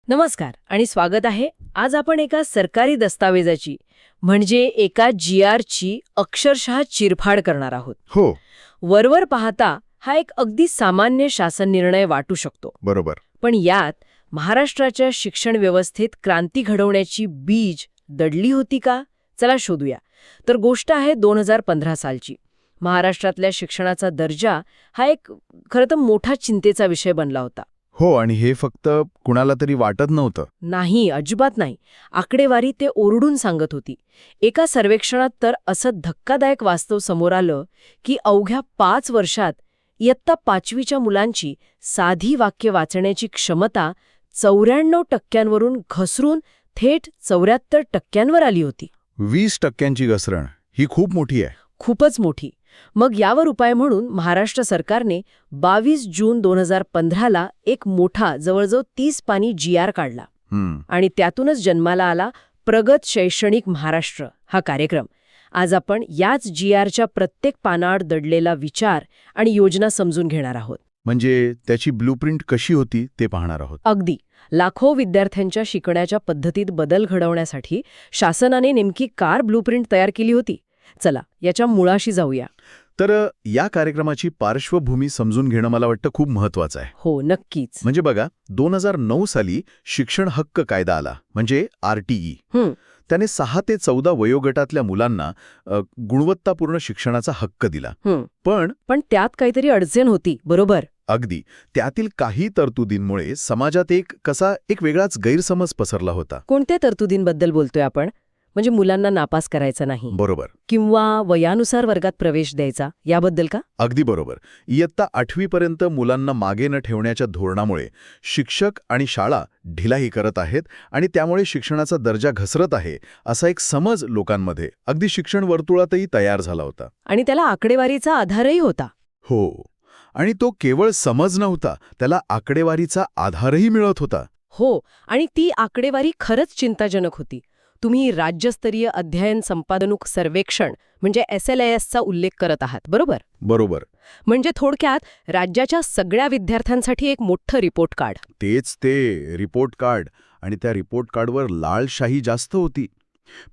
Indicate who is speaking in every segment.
Speaker 1: नमस्कार आणि स्वागत आहे. आज आपण एका सरकारी दस्तावेजाची म्हणजे एका GRची अक्षरशः चिरफाड करणार आहोत.
Speaker 2: हो,
Speaker 1: वरवर पाहता हा एक अगदी सामान्य शासन निर्णय वाटू शकतो,
Speaker 2: बरोबर.
Speaker 1: पण यात महाराष्ट्राच्या शिक्षण व्यवस्थेत क्रांती घडवण्याची बीज दडली होती का? चला शोधूया. तर गोष्ट आहे 2015 सालची. महाराष्ट्रातल्या शिक्षणाचा दर्जा हा एक खरं तर मोठा चिंतेचा विषय बनला होता.
Speaker 2: हो, आणि हे फक्त कुणाला तरी वाटत नव्हतं.
Speaker 1: नाही, अजिबात नाही. आकडेवारी ते ओरडून सांगत होती. एका सर्वेक्षणात तर असं धक्कादायक वास्तव समोर आलं की अवघ्या 5 वर्षात इयत्ता 5वीच्या मुलांची साधी वाक्य वाचण्याची क्षमता 94% घसरून थेट 74% आली होती.
Speaker 2: 20% घसरण ही खूप मोठी आहे.
Speaker 1: खूपच मोठी. मग यावर उपाय म्हणून महाराष्ट्र सरकारने 22 जून 2015ला एक मोठा जवळजवळ 30 पानी GR काढला. आणि त्यातूनच जन्माला आला प्रगत शैक्षणिक महाराष्ट्र हा कार्यक्रम. आज आपण याच GRच्या प्रत्येक पानाआड दडलेला विचार आणि योजना समजून घेणार आहोत.
Speaker 2: म्हणजे त्याची ब्लूप्रिंट कशी होती ते पाहणार आहोत.
Speaker 1: अगदी. लाखो विद्यार्थ्यांच्या शिकण्याच्या पद्धतीत बदल घडवण्यासाठी शासनाने नेमकी कार ब्लूप्रिंट तयार केली होती. चला याच्या मुळाशी जाऊया.
Speaker 2: तर या कार्यक्रमाची पार्श्वभूमी समजून घेणं मला वाटतं खूप महत्वाचं आहे.
Speaker 1: हो, नक्कीच.
Speaker 2: म्हणजे बघा, 2009 साली शिक्षण हक्क कायदा आला, म्हणजे RTE. त्याने 6 ते 14 वयोगटातल्या मुलांना गुणवत्तापूर्ण शिक्षणाचा हक्क दिला.
Speaker 1: पण त्यात काहीतरी अडचण होती, बरोबर?
Speaker 2: अगदी. त्यातील काही तरतुदींमुळे समाजात एक वेगळाच गैरसमज पसरला होता.
Speaker 1: कोणत्या तरतुदींबद्दल बोलतोय आपण? म्हणजे मुलांना नापास करायचं नाही
Speaker 2: बरोबर.
Speaker 1: किंवा वयानुसार वर्गात प्रवेश द्यायचा, याबद्दल का?
Speaker 2: अगदी बरोबर. इयत्ता 8वी पर्यंत मुलांना मागे न ठेवण्याच्या धोरणामुळे शिक्षक आणि शाळा ढिलाही करत आहेत आणि त्यामुळे शिक्षणाचा दर्जा घसरत आहे असा एक समज लोकांमध्ये अगदी शिक्षण वर्तुळातही तयार झाला होता.
Speaker 1: आणि त्याला आकडेवारीचा आधारही होता.
Speaker 2: हो, आणि तो केवळ समज नव्हता, त्याला आकडेवारीचा आधारही मिळत होता.
Speaker 1: हो, आणि ती आकडेवारी खरंच चिंताजनक होती. तुम्ही राज्यस्तरीय अध्ययन संपादनूक सर्वेक्षण म्हणजे SLASचा उल्लेख करत आहात, बरोबर?
Speaker 2: बरोबर.
Speaker 1: म्हणजे थोडक्यात राज्याच्या सगळ्या विद्यार्थ्यांसाठी एक मोठं रिपोर्ट कार्ड.
Speaker 2: तेच ते रिपोर्ट कार्ड. आणि त्या रिपोर्ट कार्डवर लालशाही जास्त होती.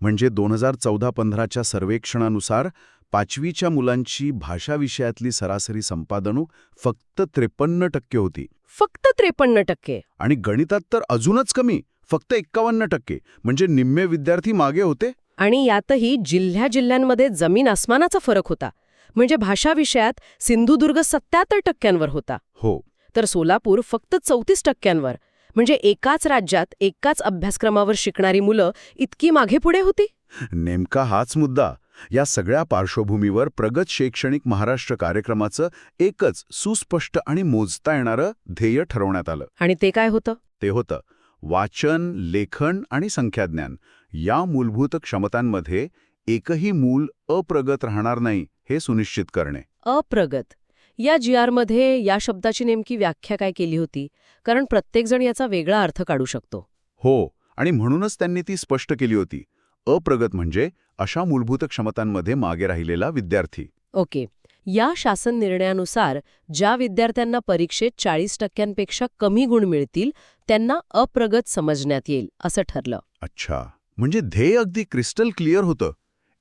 Speaker 2: म्हणजे 2014-15च्या सर्वेक्षणानुसार 5वीच्या मुलांची भाषा विषयातली सरासरी संपादनूक फक्त 53% होती.
Speaker 1: फक्त 53%?
Speaker 2: आणि गणितात तर अजूनच कमी, फक्त 51%. म्हणजे निम्मे विद्यार्थी मागे होते.
Speaker 1: आणि यातही जिल्ह्यांमध्ये जमीन आसमानाचा फरक होता. म्हणजे भाषा विषयात सिंधुदुर्ग 77% होता.
Speaker 2: हो.
Speaker 1: तर सोलापूर फक्त 34%. म्हणजे एकाच राज्यात एकाच अभ्यासक्रमावर शिकणारी मुलं इतकी मागे पुढे होती.
Speaker 2: नेमका हाच मुद्दा. या सगळ्या पार्श्वभूमीवर प्रगत शैक्षणिक महाराष्ट्र कार्यक्रमाचं एकच सुस्पष्ट आणि मोजता येणारं ध्येय ठरवण्यात आलं.
Speaker 1: आणि ते काय होतं?
Speaker 2: ते होतं वाचन, लेखन आणि संख्याज्ञान या मूलभूत क्षमतांमध्ये एकही मूल अप्रगत राहणार नाही हे सुनिश्चित करणे.
Speaker 1: अप्रगत. या GRमध्ये या शब्दाची नेमकी व्याख्या काय केली होती? कारण प्रत्येकजण याचा वेगळा अर्थ काढू शकतो.
Speaker 2: हो, आणि म्हणूनच त्यांनी ती स्पष्ट केली होती. अप्रगत म्हणजे अशा मूलभूत क्षमतांमध्ये मागे राहिलेला विद्यार्थी.
Speaker 1: ओके. या शासन निर्णयानुसार ज्या विद्यार्थ्यांना परीक्षेत 40%पेक्षा कमी गुण मिळतील त्यांना अप्रगत समजण्यात येईल असं ठरलं.
Speaker 2: अच्छा, म्हणजे ध्येय अगदी क्रिस्टल क्लिअर होतं.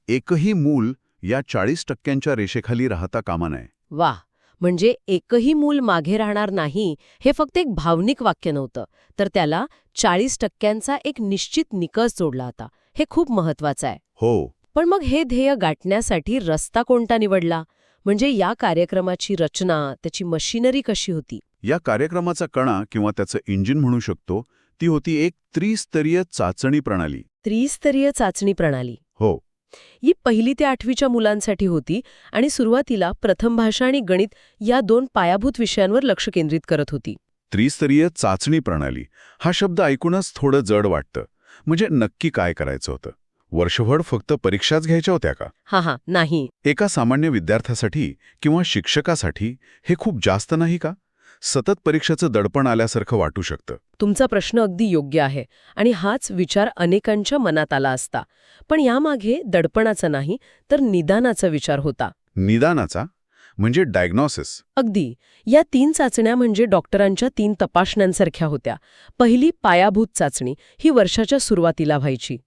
Speaker 2: एकही मूल या 40%च्या रेषेखाली राहता कामा नये.
Speaker 1: वाह. म्हणजे एकही मूल मागे राहणार नाही हे फक्त एक भावनिक वाक्य नव्हतं, तर त्याला 40%चा एक निश्चित निकष जोडला होता. हे खूप महत्वाचं आहे.
Speaker 2: हो.
Speaker 1: पण मग हे ध्येय गाठण्यासाठी रस्ता कोणता निवडला? म्हणजे या कार्यक्रमाची रचना, त्याची मशिनरी कशी होती?
Speaker 2: या कार्यक्रमाचा कणा किंवा त्याचं इंजिन म्हणू शकतो, ती होती एक त्रिस्तरीय चाचणी प्रणाली.
Speaker 1: त्रिस्तरीय चाचणी प्रणाली.
Speaker 2: हो.
Speaker 1: ही 1ली ते 8वीच्या मुलांसाठी होती आणि सुरुवातीला प्रथम भाषा आणि गणित या 2 पायाभूत विषयांवर लक्ष केंद्रित करत होती.
Speaker 2: त्रिस्तरीय चाचणी प्रणाली हा शब्द ऐकूनच थोडं जड वाटतं. म्हणजे नक्की काय करायचं होतं? वर्षभर फक्त परीक्षाच घ्यायच्या होत्या का?
Speaker 1: हा, नाही.
Speaker 2: एका सामान्य विद्यार्थ्यासाठी किंवा शिक्षकासाठी हे खूप जास्त नाही का? सतत परीक्षेचं दडपण आल्यासारखं वाटू शकतं.
Speaker 1: तुमचा प्रश्न अगदी योग्य आहे आणि हाच विचार अनेकांच्या मनात आला असता. पण यामागे दडपणाचा नाही तर निदानाचा विचार होता.
Speaker 2: निदानाचा? म्हणजे डायग्नॉसिस.
Speaker 1: अगदी. या 3 चाचण्या म्हणजे डॉक्टरांच्या 3 तपासण्यांसारख्या होत्या. पहिली पायाभूत चाचणी ही वर्षाच्या सुरुवातीला व्हायची.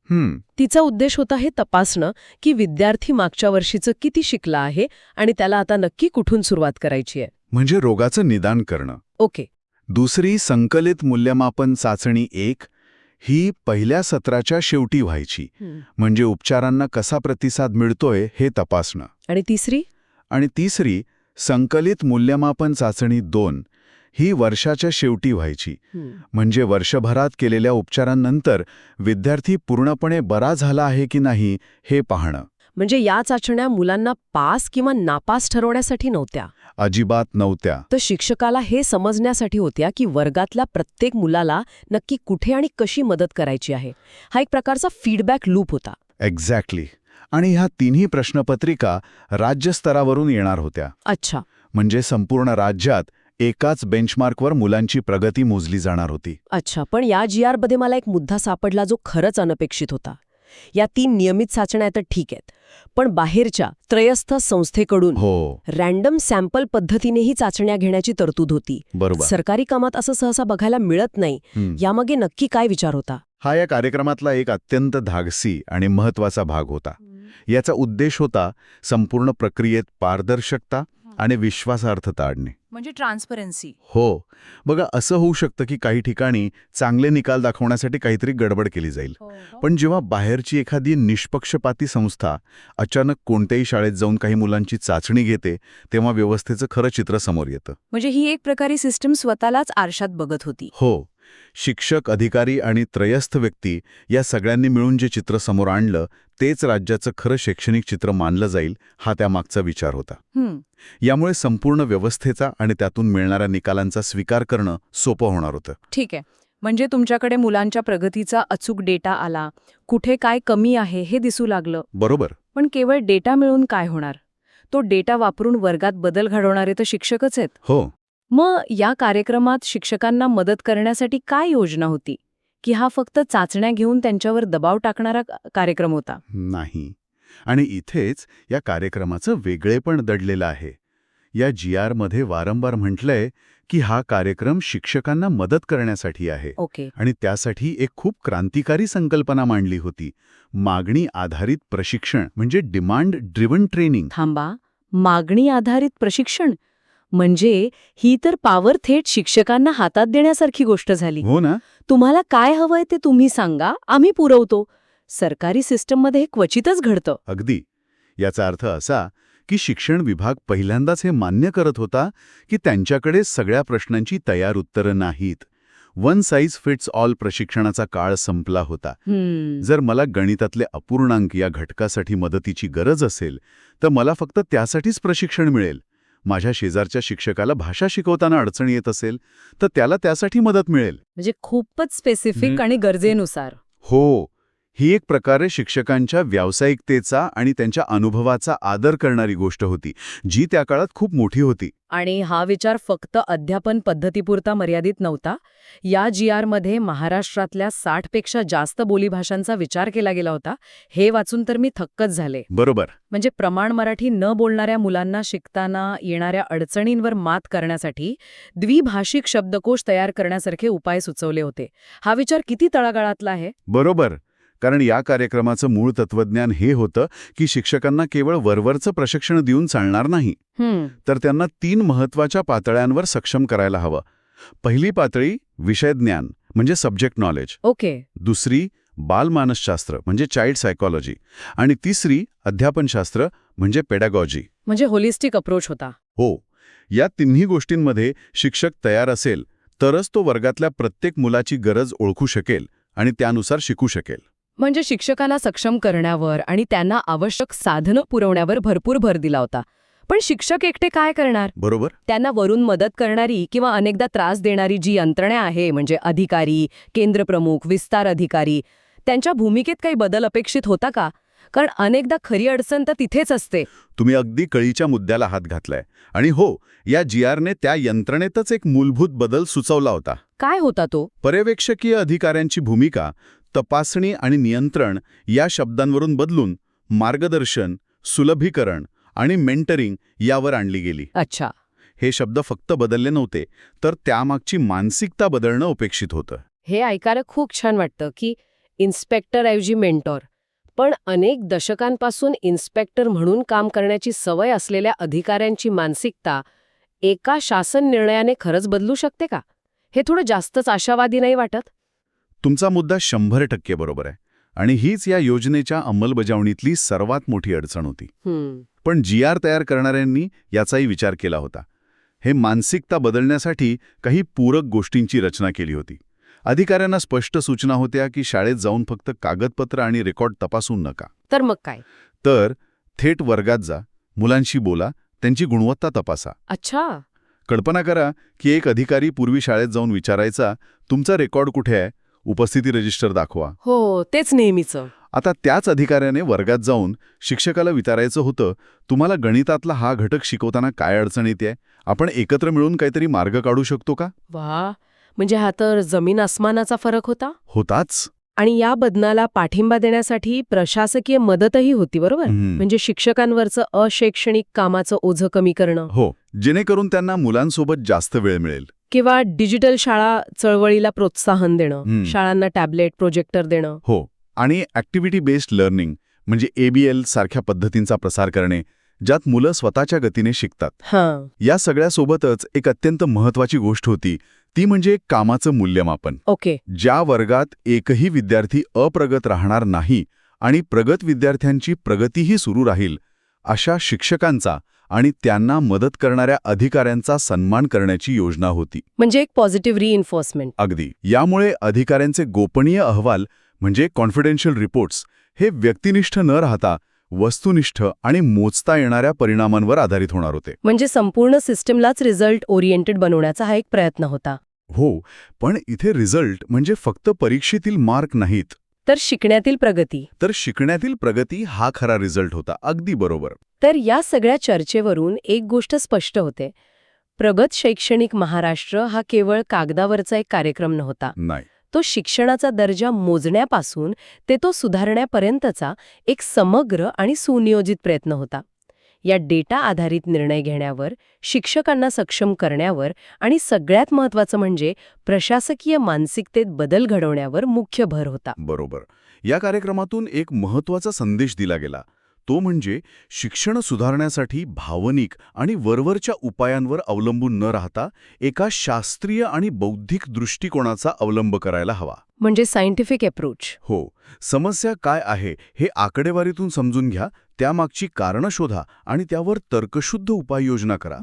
Speaker 1: तिचा उद्देश होता हे तपासणं की विद्यार्थी मागच्या वर्षीचं किती शिकला आहे आणि त्याला आता नक्की कुठून सुरुवात करायची आहे.
Speaker 2: म्हणजे रोगाचं निदान करणं.
Speaker 1: ओके.
Speaker 2: दुसरी संकलित मूल्यमापन चाचणी 1 ही पहिल्या सत्राच्या शेवटी व्हायची. म्हणजे उपचारांना कसा प्रतिसाद मिळतोय हे तपासणं.
Speaker 1: आणि
Speaker 2: तिसरी संकलित मूल्यमापन चाचणी 2 ही वर्षाच्या शेवटी व्हायची. म्हणजे वर्षभरात केलेल्या उपचारांनंतर विद्यार्थी पूर्णपणे बरा झाला आहे की नाही हे पाहणं.
Speaker 1: म्हणजे या चाचण्या मुलांना पास किंवा नापास ठरवण्यासाठी नव्हत्या.
Speaker 2: अजिबात नव्हत्या.
Speaker 1: तर शिक्षकाला हे समजण्यासाठी होत्या की वर्गातल्या प्रत्येक मुलाला नक्की कुठे आणि कशी मदत करायची आहे. हा एक प्रकारचा फीडबॅक लूप होता.
Speaker 2: एक्झॅक्टली. आणि ह्या तिन्ही प्रश्नपत्रिका राज्यस्तरावरून येणार होत्या.
Speaker 1: अच्छा.
Speaker 2: म्हणजे संपूर्ण राज्यात एकाच बेंचमार्कवर मुलांची प्रगती मोजली जाणार होती.
Speaker 1: अच्छा. पण या GR मध्ये मला एक मुद्दा सापडला जो खरंच अनपेक्षित होता. या 3 नियमित चाचण्या तर ठीक आहेत, पण बाहेरच्या त्रयस्थ संस्थेकडून रँडम सॅम्पल पद्धतीनेही चाचण्या घेण्याची तरतूद होती.
Speaker 2: बरोबर.
Speaker 1: सरकारी कामात असं सहसा बघायला मिळत नाही. यामागे नक्की काय विचार होता?
Speaker 2: हा या कार्यक्रमातला एक अत्यंत धाडसी आणि महत्वाचा भाग होता. याचा उद्देश होता संपूर्ण प्रक्रियेत पारदर्शकता आणि विश्वासार्हता आणणे.
Speaker 3: म्हणजे ट्रान्सपरन्सी.
Speaker 2: हो. बघा, असं होऊ शकतं की काही ठिकाणी चांगले निकाल दाखवण्यासाठी काहीतरी गडबड केली जाईल. पण जेव्हा बाहेरची एखादी निष्पक्षपाती संस्था अचानक कोणत्याही शाळेत जाऊन काही मुलांची चाचणी घेते, तेव्हा व्यवस्थेचं खरं चित्र समोर येतं.
Speaker 3: म्हणजे ही एक प्रकारे सिस्टम स्वतःलाच आरशात बघत होती.
Speaker 2: हो. शिक्षक, अधिकारी आणि त्रयस्थ व्यक्ती या सगळ्यांनी मिळून जे चित्र समोर आणलं तेच राज्याचं खरं शैक्षणिक चित्र मानलं जाईल, हा त्यामागचा विचार होता. यामुळे संपूर्ण व्यवस्थेचा आणि त्यातून मिळणाऱ्या निकालांचा स्वीकार करणं सोपं होणार होतं.
Speaker 3: ठीक आहे. म्हणजे तुमच्याकडे मुलांच्या प्रगतीचा अचूक डेटा आला, कुठे काय कमी आहे हे दिसू लागलं.
Speaker 2: बरोबर.
Speaker 3: पण केवळ डेटा मिळून काय होणार? तो डेटा वापरून वर्गात बदल घडवणारे तर शिक्षकच आहेत.
Speaker 2: हो.
Speaker 3: मग या कार्यक्रमात शिक्षकांना मदत करण्यासाठी काय योजना होती? की हा फक्त चाचण्या घेऊन त्यांच्यावर दबाव टाकणारा कार्यक्रम होता?
Speaker 2: नाही. आणि इथेच या कार्यक्रमाचं वेगळेपण दडलेलं आहे. या GR मध्ये वारंवार म्हटलंय की हा कार्यक्रम शिक्षकांना मदत करण्यासाठी आहे.
Speaker 3: ओके.
Speaker 2: आणि त्यासाठी एक खूप क्रांतिकारी संकल्पना मांडली होती. मागणी आधारित प्रशिक्षण, म्हणजे डिमांड ड्रिव्हन ट्रेनिंग.
Speaker 3: थांबा, मागणी आधारित प्रशिक्षण? म्हणजे ही तर पॉवर थेट शिक्षकांना हातात देण्यासारखी गोष्ट झाली.
Speaker 2: हो ना.
Speaker 3: तुम्हाला काय हवंय ते तुम्ही सांगा, आम्ही पुरवतो. सरकारी सिस्टममध्ये हे क्वचितच घडतं.
Speaker 2: अगदी. याचा अर्थ असा की शिक्षण विभाग पहिल्यांदाच हे मान्य करत होता की त्यांच्याकडे सगळ्या प्रश्नांची तयार उत्तरं नाहीत. वन साईज फिट्स ऑल प्रशिक्षणाचा काळ संपला होता. जर मला गणितातले अपूर्णांक या घटकासाठी मदतीची गरज असेल तर मला फक्त त्यासाठीच प्रशिक्षण मिळेल. माझ्या शेजारच्या शिक्षकाला भाषा शिकवताना अडचण येत असेल तर त्याला त्यासाठी मदत मिळेल.
Speaker 3: म्हणजे खूपच स्पेसिफिक आणि गरजेनुसार.
Speaker 2: हो. ही एक प्रकारे शिक्षकांच्या व्यावसायिकतेचा आणि त्यांच्या अनुभवाचा आदर करणारी गोष्ट होती, जी त्या काळात खूप मोठी होती.
Speaker 1: आणि हा विचार फक्त अध्यापन पद्धतीपुरता मर्यादित नव्हता. या GR मध्ये महाराष्ट्रातल्या 60पेक्षा जास्त बोलीभाषांचा विचार केला गेला होता. हे वाचून तर मी थक्कच झाले.
Speaker 2: बरोबर.
Speaker 1: म्हणजे प्रमाण मराठी न बोलणाऱ्या मुलांना शिकताना येणाऱ्या अडचणींवर मात करण्यासाठी द्विभाषिक शब्दकोश तयार करण्यासारखे उपाय सुचवले होते. हा विचार किती तळागाळातला आहे.
Speaker 2: बरोबर. कारण या कार्यक्रमाचं मूळ तत्वज्ञान हे होतं की शिक्षकांना केवळ वरवरचं प्रशिक्षण देऊन चालणार नाही, तर त्यांना 3 महत्वाच्या पातळ्यांवर सक्षम करायला हवं. पहिली पातळी विषयज्ञान, म्हणजे सब्जेक्ट नॉलेज.
Speaker 1: ओके.
Speaker 2: दुसरी बालमानसशास्त्र, म्हणजे चाइल्ड सायकॉलॉजी. आणि तिसरी अध्यापनशास्त्र, म्हणजे पेडागॉजी.
Speaker 1: म्हणजे होलिस्टिक अप्रोच होता.
Speaker 2: हो. या तिन्ही गोष्टींमध्ये शिक्षक तयार असेल तरच तो वर्गातल्या प्रत्येक मुलाची गरज ओळखू शकेल आणि त्यानुसार शिकू शकेल.
Speaker 1: म्हणजे शिक्षकांना सक्षम करण्यावर आणि त्यांना आवश्यक साधनं पुरवण्यावर भरपूर भर दिला होता. पण शिक्षक एकटे काय करणार?
Speaker 2: बरोबर.
Speaker 1: त्यांना वरून मदत करणारी किंवा अनेकदा त्रास देणारी जी यंत्रणा आहे, म्हणजे अधिकारी, केंद्रप्रमुख, विस्तार अधिकारी, त्यांच्या भूमिकेत काही बदल अपेक्षित होता का? कारण अनेकदा खरी अडचण तर तिथेच असते.
Speaker 2: तुम्ही अगदी कळीच्या मुद्द्याला हात घातलाय. आणि हो, या GRने त्या यंत्रणेतच एक मूलभूत बदल सुचवला होता.
Speaker 1: काय होता तो?
Speaker 2: पर्यवेक्षकीय अधिकाऱ्यांची भूमिका तपासणी आणि नियंत्रण या शब्दांवरून बदलून मार्गदर्शन, सुलभीकरण आणि मेंटरिंग यावर आणली गेली.
Speaker 3: अच्छा.
Speaker 2: हे शब्द फक्त बदलले नव्हते, तर त्यामागची मानसिकता बदलणं अपेक्षित होतं.
Speaker 1: हे ऐकायला खूप छान वाटतं की इन्स्पेक्टरऐवजी मेंटॉर. पण अनेक दशकांपासून इन्स्पेक्टर म्हणून काम करण्याची सवय असलेल्या अधिकाऱ्यांची मानसिकता एका शासन निर्णयाने खरंच बदलू शकते का? हे थोडं जास्तच आशावादी नाही वाटत?
Speaker 2: तुमचा मुद्दा 100% बरोबर आहे. आणि हीच या योजनेच्या अंमलबजावणीतली सर्वात मोठी अडचण होती. पण GR तयार करणाऱ्यांनी याचाही विचार केला होता. हे मानसिकता बदलण्यासाठी काही पूरक गोष्टींची रचना केली होती. अधिकाऱ्यांना स्पष्ट सूचना होत्या की शाळेत जाऊन फक्त कागदपत्र आणि रेकॉर्ड तपासून नका.
Speaker 1: तर मग काय?
Speaker 2: तर थेट वर्गात जा, मुलांशी बोला, त्यांची गुणवत्ता तपासा.
Speaker 1: अच्छा.
Speaker 2: कल्पना करा की एक अधिकारी पूर्वी शाळेत जाऊन विचारायचा, तुमचा रेकॉर्ड कुठे आहे? उपस्थिती रजिस्टर दाखवा.
Speaker 1: हो, तेच नेहमीचं.
Speaker 2: आता त्याच अधिकाऱ्याने वर्गात जाऊन शिक्षकाला विचारायचं होतं, तुम्हाला गणितातला हा घटक शिकवताना काय अडचण येते? आपण एकत्र मिळून काहीतरी मार्ग काढू शकतो का?
Speaker 1: वा, म्हणजे हा तर जमीन आसमानाचा फरक होता.
Speaker 2: होताच.
Speaker 1: आणि या बदलाला पाठिंबा देण्यासाठी प्रशासकीय मदतही होती, बरोबर? म्हणजे शिक्षकांवरचं अशैक्षणिक कामाचं ओझं कमी करणं.
Speaker 2: हो, जेणेकरून त्यांना मुलांसोबत जास्त वेळ मिळेल.
Speaker 1: किंवा डिजिटल शाळा चळवळीला प्रोत्साहन देणं, शाळांना टॅबलेट, प्रोजेक्टर देणं.
Speaker 2: हो, आणि ॲक्टिव्हिटी बेस्ड लर्निंग म्हणजे ABL सारख्या पद्धतींचा प्रसार करणे, ज्यात मुलं स्वतःच्या गतीने शिकतात.
Speaker 1: हां.
Speaker 2: या सगळ्यासोबतच एक अत्यंत महत्त्वाची गोष्ट होती, ती म्हणजे कामाचं मूल्यमापन.
Speaker 1: ओके.
Speaker 2: ज्या वर्गात एकही विद्यार्थी अप्रगत राहणार नाही आणि प्रगत विद्यार्थ्यांची प्रगतीही सुरू राहील, अशा शिक्षकांचा आणि त्यांना मदत करणाऱ्या अधिकाऱ्यांचा सन्मान करण्याची योजना होती.
Speaker 1: म्हणजे एक पॉझिटिव्ह रिइन्फोर्समेंट.
Speaker 2: अगदी. यामुळे अधिकाऱ्यांचे गोपनीय अहवाल म्हणजे कॉन्फिडेन्शियल रिपोर्ट्स हे व्यक्तिनिष्ठ न राहता वस्तुनिष्ठ आणि मोजता येणाऱ्या परिणामांवर आधारित होणार होते.
Speaker 1: म्हणजे संपूर्ण सिस्टमलाच रिझल्ट ओरिएंटेड बनवण्याचा हा एक प्रयत्न होता.
Speaker 2: हो, पण इथे रिझल्ट म्हणजे फक्त परीक्षेतील मार्क नाहीत,
Speaker 1: तर शिकण्यातील प्रगती.
Speaker 2: तर शिकण्यातील प्रगती हा खरा रिझल्ट होता. अगदी बरोबर.
Speaker 1: तर या सगळ्या चर्चेवरून एक गोष्ट स्पष्ट होते. प्रगत शैक्षणिक महाराष्ट्र हा केवळ कागदावरचा एक कार्यक्रम नव्हता.
Speaker 2: नाही.
Speaker 1: तो शिक्षणाचा दर्जा मोजण्यापासून ते तो सुधारण्यापर्यंतचा एक समग्र आणि सुनियोजित प्रयत्न होता. या डेटा आधारित निर्णय घेण्यावर, शिक्षकांना सक्षम करण्यावर आणि सगळ्यात महत्त्वाचं म्हणजे प्रशासकीय मानसिकतेत बदल घडवण्यावर मुख्य भर होता.
Speaker 2: बरोबर. या कार्यक्रमातून एक महत्त्वाचा संदेश दिला गेला. तो म्हणजे शिक्षण सुधारण्यासाठी भावनिक आणि वरवरच्या उपायांवर अवलंबून न राहता एका शास्त्रीय आणि बौद्धिक दृष्टिकोनाचा अवलंब करायला हवा.
Speaker 1: म्हणजे सायंटिफिक अप्रोच.
Speaker 2: हो, समस्या काय आहे हे आकडेवारीतून समजून घ्या, त्यामागची कारणं शोधा आणि त्यावर तर्कशुद्ध उपाययोजना करा.